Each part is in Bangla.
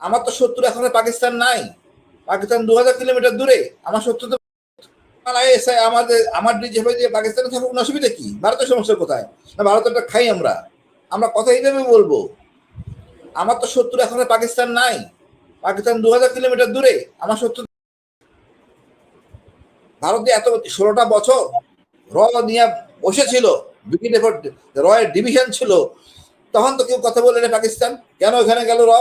আমার তো শত্রু এখন পাকিস্তান নাই, পাকিস্তান 2000 কিলোমিটার দূরে। আমার শত্রু তো আমাদের আমার যে পাকিস্তানে থাকুক, অসুবিধা কি? ভারতের সমস্যা কোথায়? না ভারতটা খাই আমরা, আমরা কথা এইভাবে বলবো। আমার তো শত্রু এখন পাকিস্তান নাই, পাকিস্তান 2000 কিলোমিটার দূরে। আমার শত্রু ভারতে এত 16টা বছর র নিয়ে বসেছিল, রয়ের ডিভিশন ছিল, তখন তো কেউ কথা বললেন পাকিস্তান কেন ওখানে গেল র।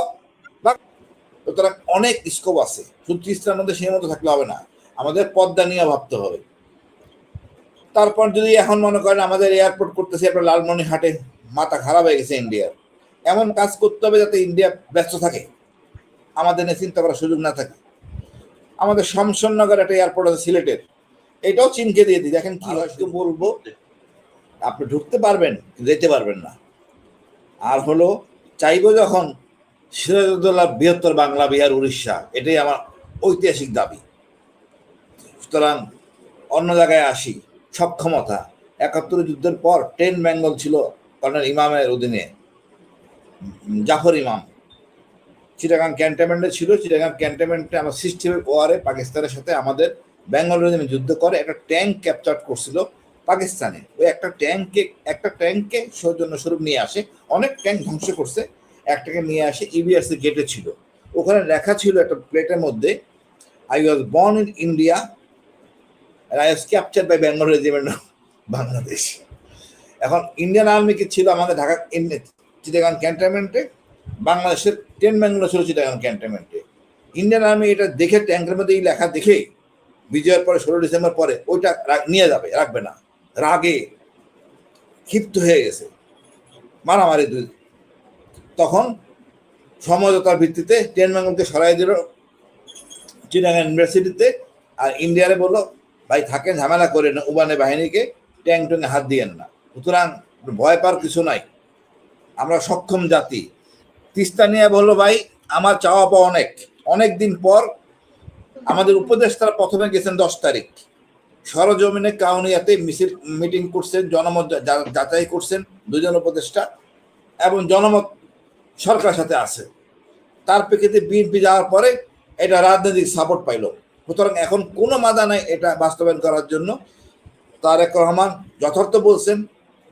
সুতরাং অনেক স্কোপ আছে, শুধু তিস্তার মধ্যে সেই মতো থাকলে হবে না, আমাদের পদ্মা নিয়ে ভাবতে হবে। তারপর যদি এখন মনে করেন আমাদের এয়ারপোর্ট করতেছে আপনার লালমনিরহাটে, মাথা খারাপ হয়ে গেছে ইন্ডিয়ার। এমন কাজ করতে হবে যাতে ইন্ডিয়া ব্যস্ত থাকে, আমাদের নিয়ে চিন্তা করার সুযোগ না থাকে। আমাদের শমশননগর একটা এয়ারপোর্ট আছে সিলেটের, এটাও চীনকে দিয়ে দিই, দেখেন কি হয়। বলবো আপনি ঢুকতে পারবেন, যেতে পারবেন না। আর হলো চাইবো যখন সিরাজউদ্দৌলা বৃহত্তর বাংলা, বিহার, উড়িষ্যা, এটাই আমার ঐতিহাসিক দাবি। সুতরাং অন্য জায়গায় আসি, সক্ষমতা 71 যুদ্ধের পর 10 বেঙ্গল ছিল কর্নেল ইমামের অধীনে, জাফর ইমাম চিটাগাং ক্যান্টনমেন্টে ছিল। চিটাগাং ক্যান্টনমেন্টে আমার সিস্টেমের ওয়ারে পাকিস্তানের সাথে আমাদের বেঙ্গল রেজিমেন্ট যুদ্ধ করে, একটা ট্যাঙ্ক ক্যাপচার করছিল পাকিস্তানে। ওই একটা ট্যাঙ্ককে সৌজন্যস্বরূপ নিয়ে আসে, অনেক ট্যাঙ্ক ধ্বংস করছে, একটাকে নিয়ে আসে ইবিআরসি গেটে ছিল। ওখানে লেখা ছিল একটা প্লেটের মধ্যে, I was born in India and I was captured by Bengal Regiment of Bangladesh. এখন ইন্ডিয়ান আর্মি কি ছিল আমাদের ঢাকা চিটাগাং ক্যান্টনমেন্টে, বাংলাদেশের 10 বেঙ্গল ছিল চিটাগাং ক্যান্টনমেন্টে। ইন্ডিয়ান আর্মি এটা দেখে ট্যাঙ্কের মধ্যে এই লেখা দেখে বিজয়ের পরে 16 ডিসেম্বর পরে ওইটা নিয়ে যাবে, রাখবে না, রাগে ক্ষিপ্ত হয়ে গেছে, মারামারি দুই। তখন সমঝোতার ভিত্তিতে 10 বেঙ্গলকে সরাই দিল চিটাগাং ইউনিভার্সিটিতে, আর ইন্ডিয়ারে বললো ভাই থাকেন, ঝামেলা করে না, উবানে বাহিনীকে ট্যাং ট্যাঙ্গে হাত দিয়েন না। সুতরাং ভয় পাওয়ার কিছু নাই, আমরা সক্ষম জাতি। তিস্তা নিয়ে বললো ভাই আমার চাওয়া পাওয়া অনেক, অনেক দিন পর আমাদের উপদেষ্টারা প্রথমে গেছেন 10 তারিখ সরজমিনে কাউনিয়াতে মিটিং করছেন, জনমত যাচাই করছেন 2 জন উপদেষ্টা, এবং জনমত সরকারের সাথে আছে। তার প্রেক্ষিতে বিএনপি যাওয়ার পরে এটা রাজনৈতিক সাপোর্ট পাইল। সুতরাং এখন কোনো বাধা নাই এটা বাস্তবায়ন করার জন্য। তারেক রহমান যথার্থ বলছেন,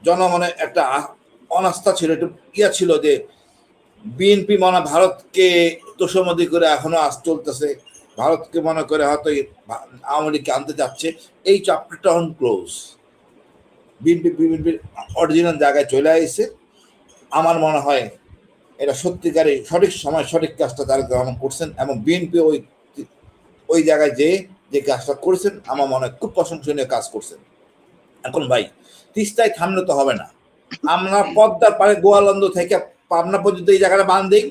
জনমনে একটা অনাস্থা ছিল, একটু ছিল যে বিএনপি মনে ভারতকে তোষমদি করে এখনো চলতেছে, ভারতকে মনে করে হয়তো আওয়ামী লীগকে আনতে যাচ্ছে। এই চ্যাপ্টারটা অন ক্লোজ, বিএনপির অরিজিনাল জায়গায় চলে আসছে। আমার মনে হয় এটা সত্যিকারে সঠিক সময় সঠিক কাজটা তারেক রহমান করছেন, এবং বিএনপি ওই জায়গায় যে কাজটা করেছেন আমার মনে হয় খুব প্রশংসনীয় কাজ করছেন। এখন ভাই তিস্তায় থামলে তো হবে না, আমরা পদ্মার পারে গোয়ালন্দ থেকে পাবনা পর্যন্ত এই জায়গাটা বাঁধ দিই।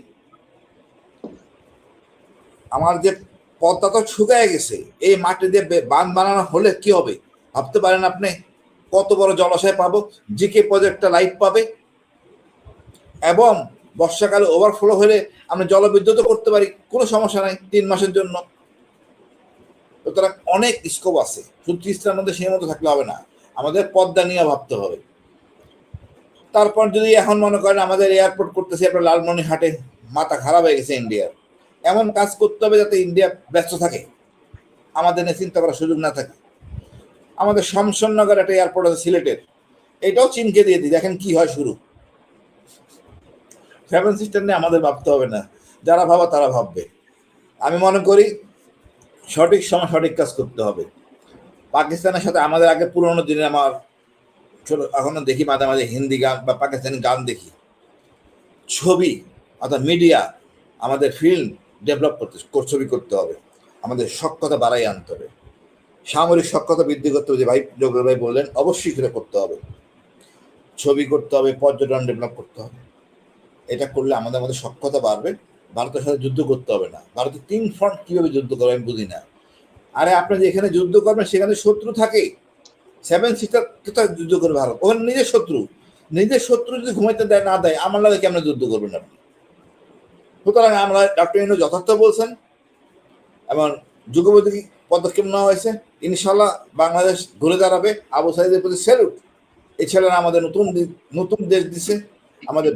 আমার যে পদ্মা তো শুকায় গেছে, এই মাটি দিয়ে বাঁধ বানানো হলে কি হবে ভাবতে পারেন আপনি? কত বড় জলাশয় পাবো, জিকে প্রজেক্টটা লাইট পাবে, এবং বর্ষাকালে ওভারফ্লো হলে আমরা জলবিদ্যুৎও করতে পারি, কোনো সমস্যা নাই 3 মাসের জন্য। সুতরাং অনেক স্কোপ আছে, শুধু তিস্তার মধ্যে সেই মতো থাকলে হবে না, আমাদের পদ্মা নিয়ে ভাবতে হবে। তারপর যদি এখন মনে করেন আমাদের এয়ারপোর্ট করতেছে আপনার লালমনিরহাটে, মাথা খারাপ হয়ে গেছে ইন্ডিয়ার। এমন কাজ করতে হবে যাতে ইন্ডিয়া ব্যস্ত থাকে, আমাদের নিয়ে চিন্তা করার সুযোগ না থাকে। আমাদের শমশননগর একটা এয়ারপোর্ট আছে সিলেটের, এটাও চীনকে দিয়ে দিই, দেখেন কি হয় শুরু। 7 সিস্টার নিয়ে আমাদের ভাবতে হবে না, যারা ভাবা তারা ভাববে। আমি মনে করি সঠিক সময় সঠিক কাজ করতে হবে। পাকিস্তানের সাথে আমাদের আগে পুরোনো দিনে আমার এখনো দেখি মাঝে মাঝে হিন্দি গান বা পাকিস্তানি গান দেখি, ছবি অর্থাৎ মিডিয়া, আমাদের ফিল্ম ডেভেলপ ছবি করতে হবে, আমাদের সক্ষমতা বাড়াই আনতে হবে, সামরিক সক্ষমতা বৃদ্ধি করতে হবে, যে ভাই জগর ভাই বললেন অবশ্যই সেটা করতে হবে, ছবি করতে হবে, পর্যটন ডেভেলপ করতে হবে। এটা করলে আমাদের মধ্যে সক্ষমতা বাড়বে। ভারতের সাথে যুদ্ধ করতে হবে না। ভারতের 3 ফ্রন্ট কিভাবে যুদ্ধ করবে আমি বুঝি না। আরে আপনি যেখানে যুদ্ধ করবেন সেখানে শত্রু থাকে, 7 সিস্টার কোথায় যুদ্ধ করবে ভারত? ওখানে নিজের শত্রু যদি ঘুমাইতে দেয় না দেয়, আমার লাগে কেমন যুদ্ধ করবেন আপনি? সুতরাং আমরা ডক্টর ইনু যথার্থ বলছেন, এবং যুগোপযোগী পদক্ষেপ নেওয়া হয়েছে। ইনশাল্লাহ বাংলাদেশ ঘুরে দাঁড়াবে। আবু সাইদের প্রতি স্যালুট। এই ছেলেরা আমাদের নতুন দেশ দিছে, আমাদের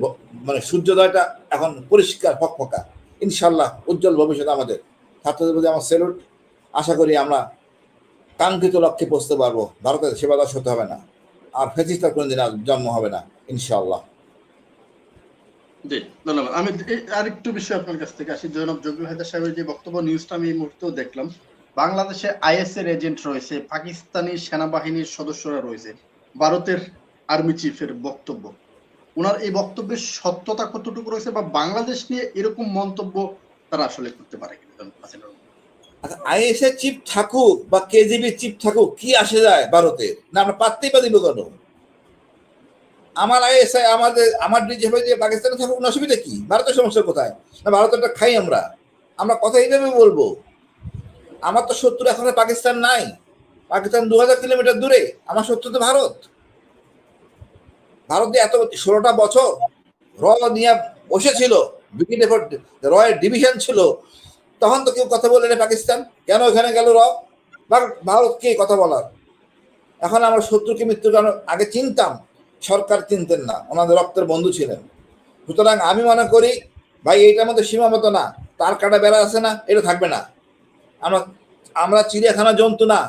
মানে সূর্যোদয়টা এখন পরিষ্কার ফকফকা। ইনশাল্লাহ উজ্জ্বল ভবিষ্যৎ আমাদের। ছাত্রদের প্রতি আমার স্যালুট। আশা করি আমরা কাঙ্ক্ষিত লক্ষ্যে পৌঁছতে পারবো। ভারতের সেবা দাস হতে হবে না, আর ফ্যাসিস্টার কোনোদিন আর জন্ম হবে না ইনশাআল্লাহ। জি, ধন্যবাদ। আমি আরেকটু বিষয় আপনার কাছ থেকে আসি। জনাব জহুরুল হায়দার সাহেবের যে বক্তব্য, নিউজটা আমি এই মুহূর্তেও দেখলাম। বাংলাদেশে আইএস এর এজেন্ট রয়েছে, পাকিস্তানি সেনাবাহিনীর সদস্যরা রয়েছে, ভারতের আর্মি চিফের বক্তব্য। ওনার এই বক্তব্যের সত্যতা কতটুকু রয়েছে, বা বাংলাদেশ নিয়ে এরকম মন্তব্য তারা আসলে করতে পারে কিনা? আইএসএ চিফ থাকুক বা কেজিবি চিফ থাকুক, কি আসে যায় ভারতের? না আমরা পাত্তেই পারি কেন? আমার আইএসআই আমার ডিজিএফআই যে পাকিস্তানে থাকুক, না অসুবিধা কি? ভারতের সমস্যা কোথায়? না ভারতেরটা খাই আমরা কথা এইভাবে বলবো? আমার তো শত্রু এখন পাকিস্তান নাই। পাকিস্তান 2000 কিলোমিটার দূরে। আমার শত্রু তো ভারত। ভারত দিয়ে এত 16টা বছর র নিয়ে বসেছিল, রয়ের ডিভিশন ছিল, তখন তো কেউ কথা বলে পাকিস্তান কেন ওখানে গেল র? ভারত কে কথা বলার? এখন আমরা শত্রুকে মৃত্যুর কারণ আগে চিনতাম, সরকার চিনতেন না, ওনাদের রক্তের বন্ধু ছিলেন। সুতরাং আমি মনে করি ভাই এইটার মধ্যে সীমাবদ্ধ না, তার কাটা বেড়া আছে না, এটা থাকবে না। আমরা চিড়িয়াখানা জন্তু না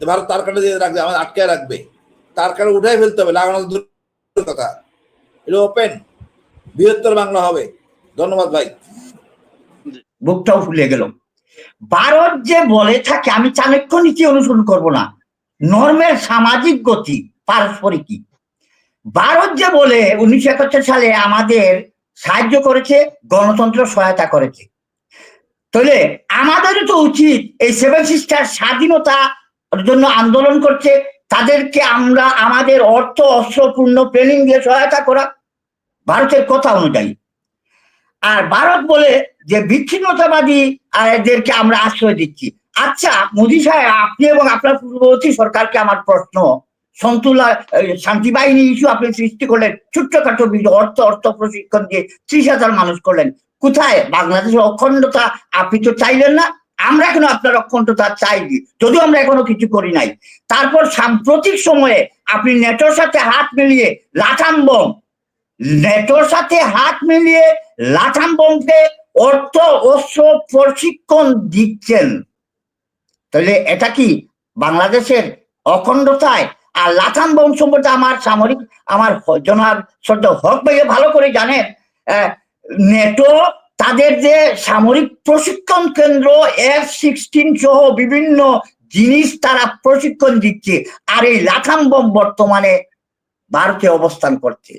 ভারত তার কাটা দিয়ে রাখবে, আমাদের আটকে রাখবে। তার কাটা উঠাই ফেলতে হবে, লাগানো কথা। এটা ওপেন বৃহত্তর বাংলা হবে। ধন্যবাদ ভাই। বুকটাও ফুলে গেল। ভারত যে বলে থাকে, আমি চাণক্য নীতি অনুসরণ করব না, নর্মের সামাজিক গতি পারস্পরিকই। ভারত যে বলে 1971 সালে আমাদের সাহায্য করেছে, গণতন্ত্র সহায়তা করেছে, তাহলে আমাদেরও তো উচিত এই 7 সিস্টার স্বাধীনতার জন্য আন্দোলন করছে, তাদেরকে আমরা আমাদের অর্থ অস্ত্রপূর্ণ ট্রেনিং দিয়ে সহায়তা করা, ভারতের কথা অনুযায়ী। আর ভারত বলে যে বিচ্ছিন্নতাবাদী এদেরকে আমরা আশ্রয় দিচ্ছি। আচ্ছা মোদী সাহেব, আপনি এবং আপনার পূর্ববর্তী সরকারকে আমার প্রশ্ন, সন্তুলা শান্তি বাহিনী ইস্যু আপনি সৃষ্টি করলেন, ছোট্টখাটো অর্থ প্রশিক্ষণ দিয়ে 30,000 মানুষ করলেন, কোথায় বাংলাদেশের অখণ্ডতা? আপনি তো চাইলেন না, আমরা কেন আপনার অখণ্ডতা চাইনি, যদিও আমরা এখনো কিছু করি নাই। তারপর সাম্প্রতিক সময়ে আপনি নেটোর সাথে হাত মিলিয়ে লাথাম বম, নেটোর সাথে হাত মিলিয়ে লাথাম বমকে অর্থ অস্ত্র প্রশিক্ষণ দিচ্ছেন, তাহলে এটা কি বাংলাদেশের অখণ্ডতায়? আর লাথাম বম সম্পর্কে আমার জনাব শ্রদ্ধা হক ভাইয়া ভালো করে জানেন, নেটো তাদের যে সামরিক প্রশিক্ষণ কেন্দ্র F-16 সহ বিভিন্ন জিনিস তারা প্রশিক্ষণ দিচ্ছে, আর এই লাথাম বম বর্তমানে ভারতে অবস্থান করছে।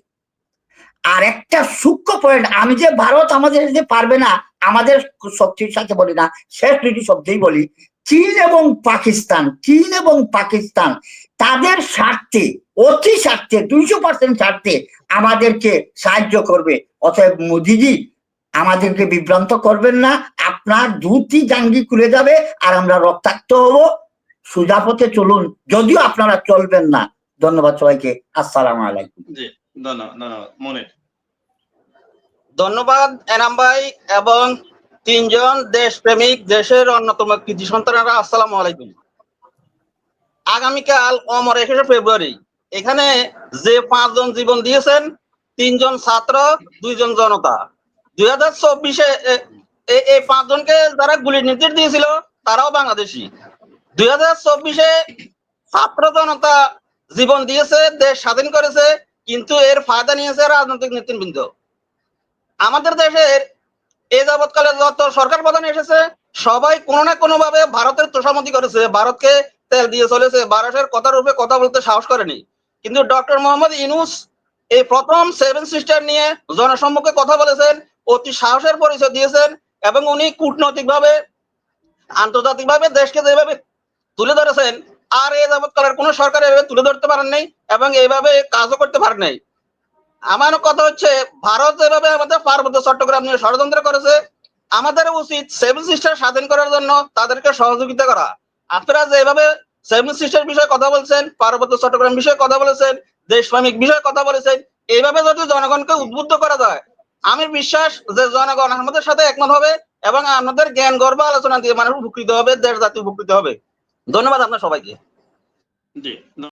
আর একটা সূক্ষ্ম পয়েন্ট, আমি যে ভারত আমাদের যে পারবে না, আমাদের শক্তির সাথে বলি না, শেষ দুটি শব্দেই বলি, চীন এবং পাকিস্তান তাদের স্বার্থে, অতি স্বার্থে, 200% স্বার্থে আমাদেরকে সাহায্য করবে। অতএব মোদিজি আমাদেরকে বিভ্রান্ত করবেন না, আপনার দুটি জাঙ্গি খুলে যাবে আর আমরা রক্তাক্ত হব। সোজা পথে চলুন, যদিও আপনারা চলবেন না। ধন্যবাদ সবাইকে। আসসালামু আলাইকুম। জি, ধন্যবাদ মনির। ধন্যবাদ এনাম ভাই এবং 3 জন দেশপ্রেমিক দেশের অন্যতম কৃতি সন্তানেরা। আসসালামু আলাইকুম। আগামীকাল অমর 21শে ফেব্রুয়ারি, এখানে যে 5 জন জীবন দিয়েছেন, 3 জন ছাত্র, 2 জন জনতা, 2024-এ এই 5 জনকে যারা গুলির নির্দেশ দিয়েছিল তারাও বাংলাদেশি। 2024-এ ছাত্র জনতা জীবন দিয়েছে, দেশ স্বাধীন করেছে, কিন্তু এর ফায়দা নিয়েছে রাজনৈতিক নেতৃবৃন্দ। আমাদের দেশের এ যাবৎকালে যত সরকার প্রধান এসেছে সবাই কোনো না কোনো ভাবে ভারতের তোষামতি করেছে, ভারতকে তেল দিয়ে চলেছে, ভারতের কথার উপরে কথা বলতে সাহস করেনি। কিন্তু ডক্টর মোহাম্মদ ইউনূস এই প্রথম 7 সিস্টার নিয়ে জনসম্মুখে কথা বলেছেন, অতি সাহসের পরিচয় দিয়েছেন, এবং উনি কূটনৈতিক ভাবে আন্তর্জাতিক ভাবে দেশকে যেভাবে তুলে ধরেছেন, আর এ যাবৎকালের কোন সরকার এভাবে তুলে ধরতে পারেন নাই এবং এইভাবে কাজও করতে পারেন নাই। আমার কথা হচ্ছে, ভারত যেভাবে আমাদের পার্বত্য চট্টগ্রাম নিয়ে ষড়যন্ত্র করেছে, আমাদের উচিত 7 সিস্টার স্বাধীন করার জন্য তাদেরকে সহযোগিতা করা। আপনারা যেভাবে 7 সিস্টার বিষয়ে কথা বলছেন, পার্বত্য চট্টগ্রাম বিষয়ে কথা বলেছেন, দেশপ্রেমিক বিষয়ে কথা বলেছেন, এইভাবে যদি জনগণকে উদ্বুদ্ধ করা যায়, আমি বিশ্বাস যে জনগণ আমাদের সাথে একমত হবে এবং আমাদের জ্ঞান গর্ব আলোচনা দিয়ে মানুষ উপকৃত হবে, দেশ জাতি উপকৃত হবে। ধন্যবাদ আপনার সবাইকে। জি।